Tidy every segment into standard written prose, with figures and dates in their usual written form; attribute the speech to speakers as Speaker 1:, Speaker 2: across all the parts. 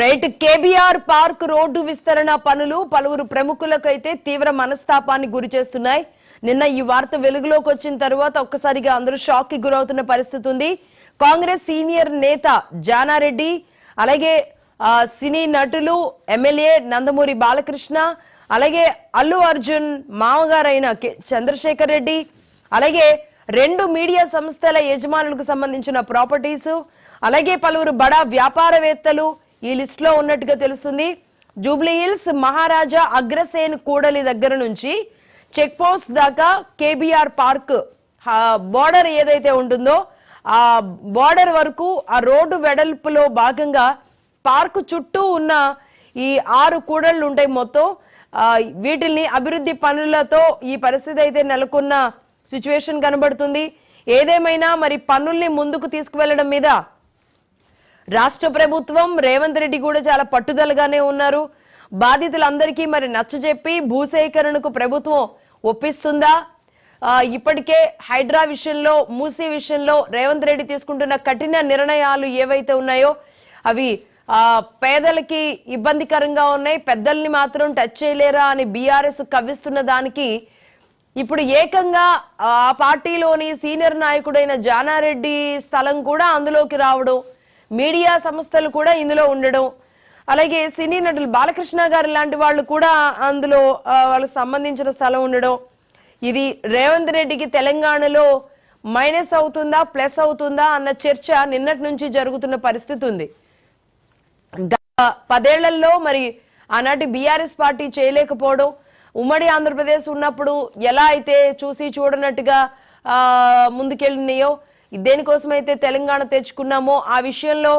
Speaker 1: Right. KBR park road విస్తరణ పనులు పలువురు ప్రముఖులకైతే తీవ్ర మనస్తాపాన్ని గురి చేస్తున్నాయి. నిన్న ఈ వార్త వెలుగులోకి వచ్చిన తర్వాత ఒక్కసారిగా అందరూ షాక్ కి గురవుతున్న పరిస్థితి ఉంది. కాంగ్రెస్ సీనియర్ నేత జానారెడ్డి, అలాగే సినీ నటులు ఎమ్మెల్యే నందమూరి బాలకృష్ణ, అలాగే అల్లు అర్జున్ మామగారైన చంద్రశేఖర్ రెడ్డి, అలాగే 2 మీడియా సంస్థల యజమానులకు సంబంధించిన ప్రాపర్టీస్, అలాగే పలువురు బడా వ్యాపారవేత్తలు ఈ లిస్ట్ లో ఉన్నట్టుగా తెలుస్తుంది. జూబ్లీ హిల్స్ మహారాజా అగ్రసేన్ కూడలి దగ్గర నుంచి చెక్ పోస్ట్ దాకా కేబీఆర్ పార్క్ బోర్డర్ ఏదైతే ఉంటుందో ఆ బోర్డర్ వరకు ఆ రోడ్డు వెడల్పులో భాగంగా పార్కు చుట్టూ ఉన్న ఈ 6 కూడళ్లు ఉంటాయి మొత్తం. వీటిని అభివృద్ధి పనులతో ఈ పరిస్థితి అయితే నెలకొన్న సిచ్యువేషన్ కనబడుతుంది. ఏదేమైనా మరి పనుల్ని ముందుకు తీసుకువెళ్లడం మీద రాష్ట్ర ప్రభుత్వం రేవంత్ రెడ్డి కూడా చాలా పట్టుదలగానే ఉన్నారు. బాధితులందరికీ మరి నచ్చజెప్పి భూసేకరణకు ప్రభుత్వం ఒప్పిస్తుందా? ఇప్పటికే హైడ్రా విషయంలో, మూసీ విషయంలో రేవంత్ రెడ్డి తీసుకుంటున్న కఠిన నిర్ణయాలు ఏవైతే ఉన్నాయో అవి పేదలకి ఇబ్బందికరంగా ఉన్నాయి, పెద్దల్ని మాత్రం టచ్ చేయలేరా అని బీఆర్ఎస్ కవ్విస్తున్న దానికి ఇప్పుడు ఏకంగా ఆ పార్టీలోని సీనియర్ నాయకుడైన జానారెడ్డి స్థలం కూడా అందులోకి రావడం, మీడియా సంస్థలు కూడా ఇందులో ఉండడం, అలాగే సినీ నటులు బాలకృష్ణ గారు లాంటి వాళ్ళు కూడా అందులో వాళ్ళకి సంబంధించిన స్థలం ఉండడం, ఇది రేవంత్ రెడ్డికి తెలంగాణలో మైనస్ అవుతుందా ప్లస్ అవుతుందా అన్న చర్చ నిన్నటి నుంచి జరుగుతున్న పరిస్థితి ఉంది. 10 ఏళ్లలో మరి ఆనాటి బీఆర్ఎస్ పార్టీ చేయలేకపోవడం, ఉమ్మడి ఆంధ్రప్రదేశ్ ఉన్నప్పుడు ఎలా అయితే చూసి చూడనట్టుగా ముందుకెళ్ళినాయో, దేనికోసమైతే తెలంగాణ తెచ్చుకున్నామో ఆ విషయంలో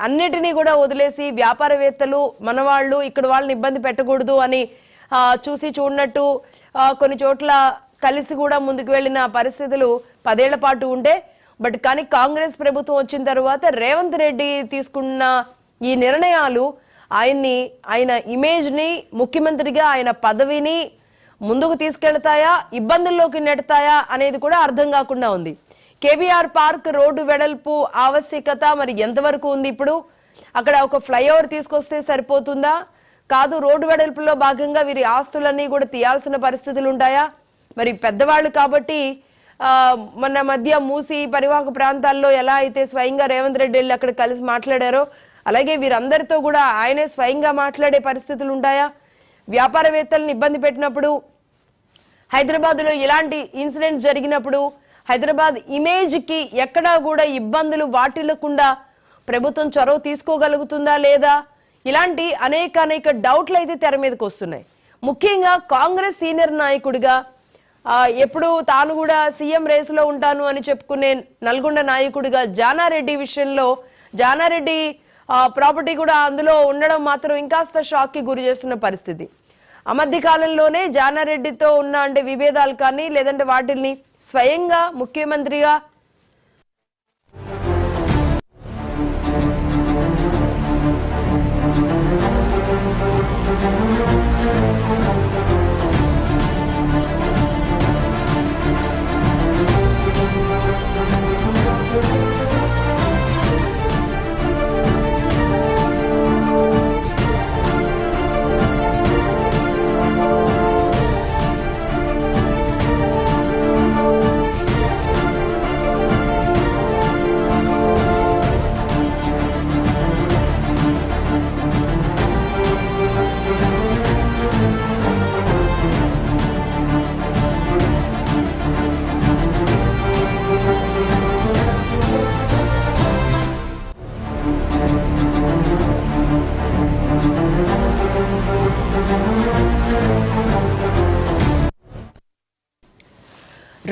Speaker 1: అన్నిటినీ కూడా వదిలేసి వ్యాపారవేత్తలు మనవాళ్ళు ఇక్కడ వాళ్ళని ఇబ్బంది పెట్టకూడదు అని చూసి చూడనట్టు కొన్ని చోట్ల కలిసి కూడా ముందుకు వెళ్ళిన పరిస్థితులు 10 ఏళ్ల పాటు ఉంటే, బట్ కానీ కాంగ్రెస్ ప్రభుత్వం వచ్చిన తర్వాత రేవంత్ రెడ్డి తీసుకున్న ఈ నిర్ణయాలు ఆయన ఇమేజ్ ని, ముఖ్యమంత్రిగా ఆయన పదవిని ముందుకు తీసుకెళ్తాయా, ఇబ్బందుల్లోకి నెడతాయా అనేది కూడా అర్థం కాకుండా ఉంది. కేబీఆర్ పార్క్ రోడ్డు వెడల్పు ఆవశ్యకత మరి ఎంతవరకు ఉంది? ఇప్పుడు అక్కడ ఒక ఫ్లైఓవర్ తీసుకొస్తే సరిపోతుందా? కాదు, రోడ్డు వెడల్పులో భాగంగా వీరి ఆస్తులన్నీ కూడా తీయాల్సిన పరిస్థితులు ఉంటాయా? మరి పెద్దవాళ్ళు కాబట్టి మన మధ్య మూసి పరివాహక ప్రాంతాల్లో ఎలా అయితే స్వయంగా రేవంత్ రెడ్డి వెళ్ళి అక్కడ కలిసి మాట్లాడారో అలాగే వీరందరితో కూడా ఆయనే స్వయంగా మాట్లాడే పరిస్థితులు ఉంటాయా? వ్యాపారవేత్తలను ఇబ్బంది పెట్టినప్పుడు, హైదరాబాద్ లో ఇలాంటి ఇన్సిడెంట్ జరిగినప్పుడు హైదరాబాద్ ఇమేజ్ కి ఎక్కడా కూడా ఇబ్బందులు వాటిల్లకుండా ప్రభుత్వం చొరవ తీసుకోగలుగుతుందా లేదా? ఇలాంటి అనేక డౌట్లు అయితే తెర మీదకి వస్తున్నాయి. ముఖ్యంగా కాంగ్రెస్ సీనియర్ నాయకుడిగా ఎప్పుడు తాను కూడా సీఎం రేసులో ఉంటాను అని చెప్పుకునే నల్గొండ నాయకుడిగా జానారెడ్డి విషయంలో, జానారెడ్డి ప్రాపర్టీ కూడా అందులో ఉండడం మాత్రం ఇంకాస్త షాక్ కి గురి చేస్తున్న పరిస్థితి. ఆ మధ్య కాలంలోనే జానారెడ్డితో ఉన్న అంటే విభేదాలు కానీ లేదంటే వాటిల్ని స్వయంగా ముఖ్యమంత్రిగా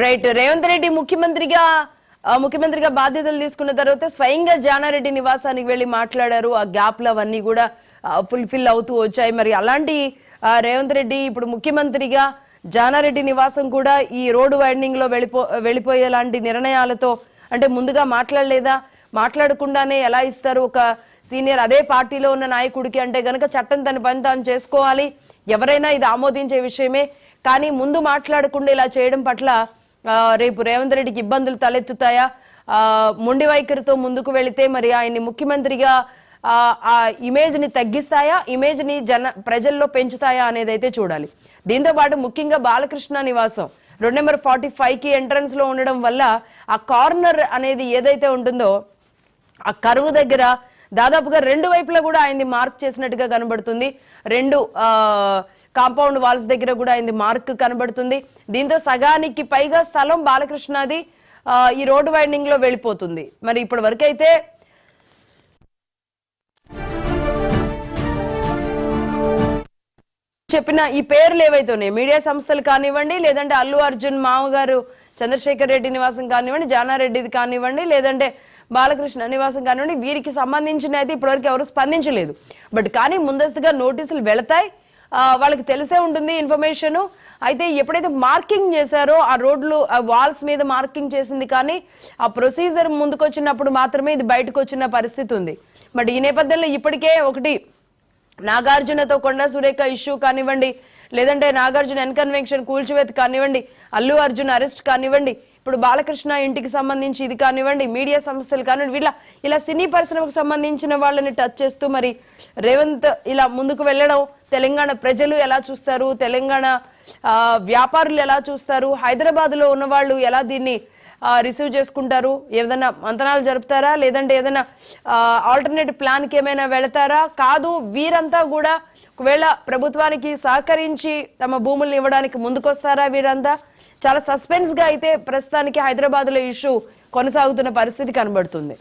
Speaker 1: రైట్ రేవంత్ రెడ్డి ముఖ్యమంత్రిగా ముఖ్యమంత్రిగా బాధ్యతలు తీసుకున్న తర్వాత స్వయంగా జానారెడ్డి నివాసానికి వెళ్లి మాట్లాడారు. ఆ గ్యాప్లు అవన్నీ కూడా ఫుల్ఫిల్ అవుతూ వచ్చాయి. మరి అలాంటి రేవంత్ రెడ్డి ఇప్పుడు ముఖ్యమంత్రిగా జానారెడ్డి నివాసం కూడా ఈ రోడ్డు వైడనింగ్ లో వెళ్ళిపోయేలాంటి నిర్ణయాలతో అంటే ముందుగా మాట్లాడలేదా? మాట్లాడకుండానే ఎలా ఇస్తారు ఒక సీనియర్ అదే పార్టీలో ఉన్న నాయకుడికి? అంటే గనక చట్టం తన పని తాను చేసుకోవాలి, ఎవరైనా ఇది ఆమోదించే విషయమే. కానీ ముందు మాట్లాడకుండా ఇలా చేయడం పట్ల రేపు రేవంత్ రెడ్డికి ఇబ్బందులు తలెత్తుతాయా? మొండి వైఖరితో ముందుకు వెళితే మరి ఆయన్ని ముఖ్యమంత్రిగా ఆ ఇమేజ్ ని తగ్గిస్తాయా, ఇమేజ్ ని ప్రజల్లో పెంచుతాయా అనేది అయితే చూడాలి. దీంతో పాటు ముఖ్యంగా బాలకృష్ణ నివాసం రోడ్ నెంబర్ 45 కి ఎంట్రన్స్ లో ఉండడం వల్ల ఆ కార్నర్ అనేది ఏదైతే ఉంటుందో ఆ కరువు దగ్గర దాదాపుగా రెండు వైపులా కూడా ఆయన్ని మార్క్ చేసినట్టుగా కనబడుతుంది. రెండు కాంపౌండ్ వాల్స్ దగ్గర కూడా ఆయనది మార్క్ కనబడుతుంది. దీంతో సగానికి పైగా స్థలం బాలకృష్ణది ఈ రోడ్డు వైడనింగ్ లో వెళ్ళిపోతుంది. మరి ఇప్పటి వరకు అయితే చెప్పిన ఈ పేర్లు ఏవైతే ఉన్నాయి మీడియా సంస్థలు కానివ్వండి, లేదంటే అల్లు అర్జున్ మామగారు చంద్రశేఖర్ రెడ్డి నివాసం కానివ్వండి, జానారెడ్డిది కానివ్వండి, లేదంటే బాలకృష్ణ నివాసం కానివ్వండి, వీరికి సంబంధించిన అయితే ఇప్పటివరకు ఎవరు స్పందించలేదు. బట్ కానీ ముందస్తుగా నోటీసులు వెళతాయి, వాళ్ళకి తెలిసే ఉంటుంది ఇన్ఫర్మేషన్. అయితే ఎప్పుడైతే మార్కింగ్ చేశారో ఆ రోడ్లు వాల్స్ మీద మార్కింగ్ చేసింది, కానీ ఆ ప్రొసీజర్ ముందుకొచ్చినప్పుడు మాత్రమే ఇది బయటకు వచ్చిన పరిస్థితి ఉంది. బట్ ఈ నేపథ్యంలో ఇప్పటికే ఒకటి నాగార్జునతో కొండా సురేఖ ఇష్యూ కానివ్వండి, లేదంటే నాగార్జున ఎన్కన్వెన్షన్ కూల్చివేత కానివ్వండి, అల్లు అర్జున్ అరెస్ట్ కానివ్వండి, ఇప్పుడు బాలకృష్ణ ఇంటికి సంబంధించి ఇది కానివ్వండి, మీడియా సంస్థలు కానివ్వండి, ఇలా సినీ పరిశ్రమకు సంబంధించిన వాళ్ళని టచ్ చేస్తూ మరి రేవంత్ ఇలా ముందుకు వెళ్ళడం తెలంగాణ ప్రజలు ఎలా చూస్తారు, తెలంగాణ వ్యాపారులు ఎలా చూస్తారు, హైదరాబాద్ లో ఉన్న వాళ్ళు ఎలా దీన్ని రిసీవ్ చేసుకుంటారు, ఏదైనా మంతనాలు జరుపుతారా, లేదంటే ఏదైనా ఆల్టర్నేటివ్ ప్లాన్ కి ఏమైనా వెళతారా? కాదు, వీరంతా కూడా ఒకవేళ ప్రభుత్వానికి సహకరించి తమ భూముల్ని ఇవ్వడానికి ముందుకొస్తారా? వీరంతా చాలా సస్పెన్స్ గా అయితే ప్రస్తుతానికి హైదరాబాద్ లో ఇష్యూ కొనసాగుతున్న పరిస్థితి కనబడుతుంది.